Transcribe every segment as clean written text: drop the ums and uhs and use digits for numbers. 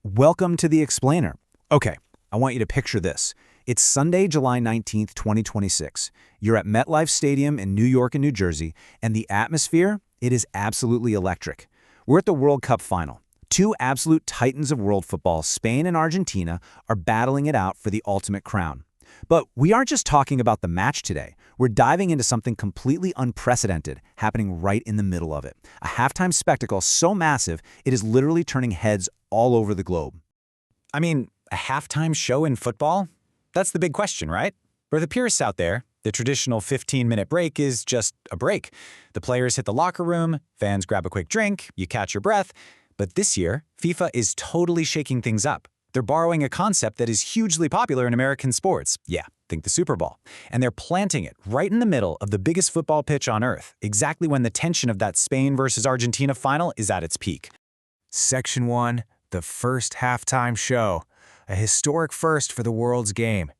Welcome to the Explainer. Okay, I want you to picture this. It's Sunday, July 19th, 2026. You're at MetLife Stadium in New York and New Jersey, and the atmosphere, it is absolutely electric. We're at the World Cup final. Two absolute titans of world football, Spain and Argentina, are battling it out for the ultimate crown. But we aren't just talking about the match today. We're diving into something completely unprecedented, happening right in the middle of it. A halftime spectacle so massive, it is literally turning heads all over the globe. I mean, a halftime show in football? That's the big question, right? For the purists out there, the traditional 15-minute break is just a break. The players hit the locker room, fans grab a quick drink, you catch your breath. But this year, FIFA is totally shaking things up. They're borrowing a concept that is hugely popular in American sports. Yeah, think the Super Bowl. And they're planting it right in the middle of the biggest football pitch on earth, exactly when the tension of that Spain versus Argentina final is at its peak. Section 1, the first halftime show, a historic first for the world's game.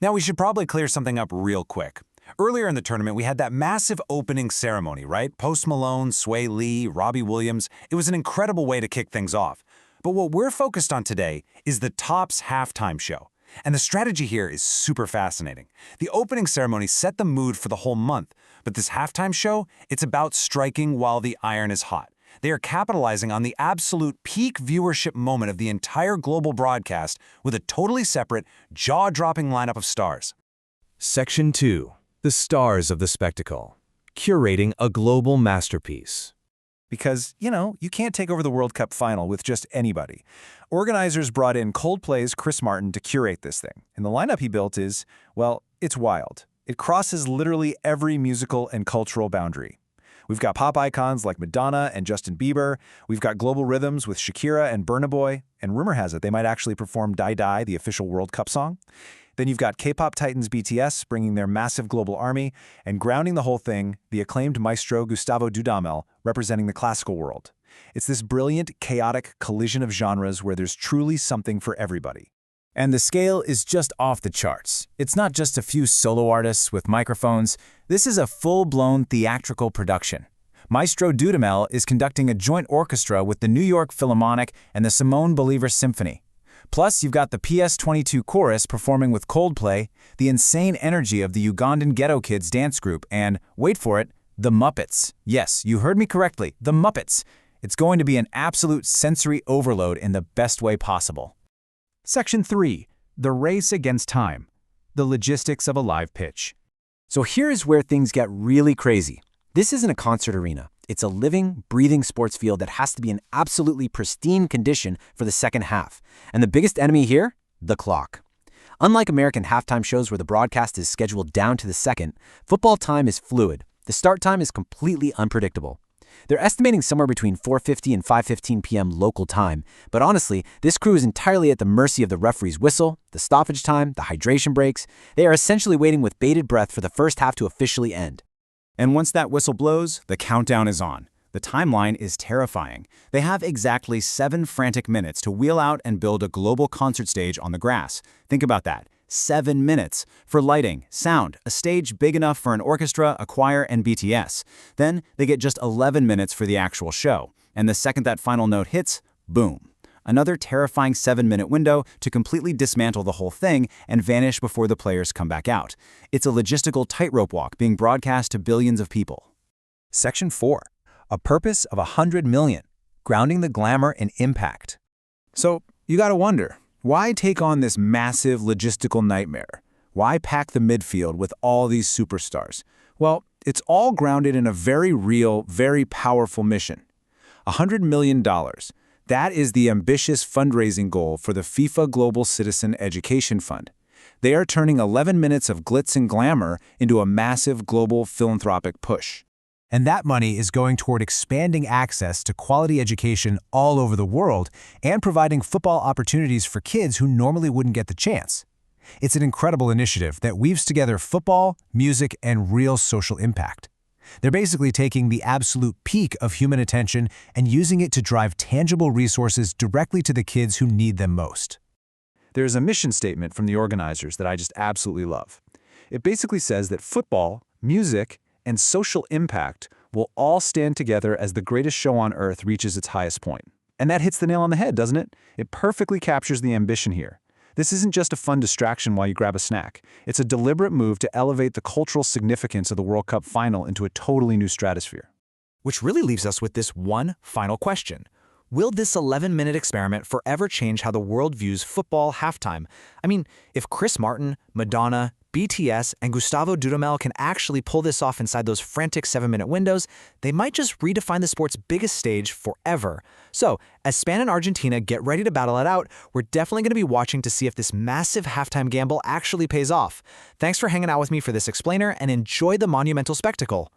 Now we should probably clear something up real quick. Earlier in the tournament, we had that massive opening ceremony, right? Post Malone, Sway Lee, Robbie Williams. It was an incredible way to kick things off. But what we're focused on today is the Topps halftime show. And the strategy here is super fascinating. The opening ceremony set the mood for the whole month, but this halftime show, it's about striking while the iron is hot. They are capitalizing on the absolute peak viewership moment of the entire global broadcast with a totally separate, jaw-dropping lineup of stars. Section 2, the stars of the spectacle, curating a global masterpiece. Because, you can't take over the World Cup final with just anybody. Organizers brought in Coldplay's Chris Martin to curate this thing. And the lineup he built is, well, it's wild. It crosses literally every musical and cultural boundary. We've got pop icons like Madonna and Justin Bieber. We've got global rhythms with Shakira and Burna Boy. And rumor has it they might actually perform Die Die, the official World Cup song. Then you've got K-pop titans BTS bringing their massive global army, and grounding the whole thing, the acclaimed maestro Gustavo Dudamel representing the classical world. It's this brilliant, chaotic collision of genres where there's truly something for everybody. And the scale is just off the charts. It's not just a few solo artists with microphones. This is a full-blown theatrical production. Maestro Dudamel is conducting a joint orchestra with the New York Philharmonic and the Simone Bolivar Symphony. Plus, you've got the PS22 chorus performing with Coldplay, the insane energy of the Ugandan Ghetto Kids dance group, and, wait for it, the Muppets. Yes, you heard me correctly, the Muppets. It's going to be an absolute sensory overload in the best way possible. Section 3, the race against time, the logistics of a live pitch. So here's where things get really crazy. This isn't a concert arena. It's a living, breathing sports field that has to be in absolutely pristine condition for the second half. And the biggest enemy here? The clock. Unlike American halftime shows where the broadcast is scheduled down to the second, football time is fluid. The start time is completely unpredictable. They're estimating somewhere between 4:50 and 5:15 p.m. local time, but honestly, this crew is entirely at the mercy of the referee's whistle, the stoppage time, the hydration breaks. They are essentially waiting with bated breath for the first half to officially end. And once that whistle blows, the countdown is on. The timeline is terrifying. They have exactly 7 frantic minutes to wheel out and build a global concert stage on the grass. Think about that. 7 minutes for lighting, sound, a stage big enough for an orchestra, a choir, and BTS. Then they get just 11 minutes for the actual show. And the second that final note hits, boom. Another terrifying 7-minute window to completely dismantle the whole thing and vanish before the players come back out. It's a logistical tightrope walk being broadcast to billions of people. Section 4, a purpose of 100 million, grounding the glamour in impact. So you gotta wonder, why take on this massive logistical nightmare? Why pack the midfield with all these superstars? Well, it's all grounded in a very real, very powerful mission. $100 million. That is the ambitious fundraising goal for the FIFA Global Citizen Education Fund. They are turning 11 minutes of glitz and glamour into a massive global philanthropic push. And that money is going toward expanding access to quality education all over the world and providing football opportunities for kids who normally wouldn't get the chance. It's an incredible initiative that weaves together football, music, and real social impact. They're basically taking the absolute peak of human attention and using it to drive tangible resources directly to the kids who need them most. There's a mission statement from the organizers that I just absolutely love. It basically says that football, music, and social impact will all stand together as the greatest show on earth reaches its highest point. And that hits the nail on the head, doesn't it? It perfectly captures the ambition here. This isn't just a fun distraction while you grab a snack. It's a deliberate move to elevate the cultural significance of the World Cup final into a totally new stratosphere. Which really leaves us with this one final question. Will this 11-minute experiment forever change how the world views football halftime? I mean, if Chris Martin, Madonna, BTS, and Gustavo Dudamel can actually pull this off inside those frantic 7-minute windows, they might just redefine the sport's biggest stage forever. So, as Spain and Argentina get ready to battle it out, we're definitely going to be watching to see if this massive halftime gamble actually pays off. Thanks for hanging out with me for this explainer, and enjoy the monumental spectacle.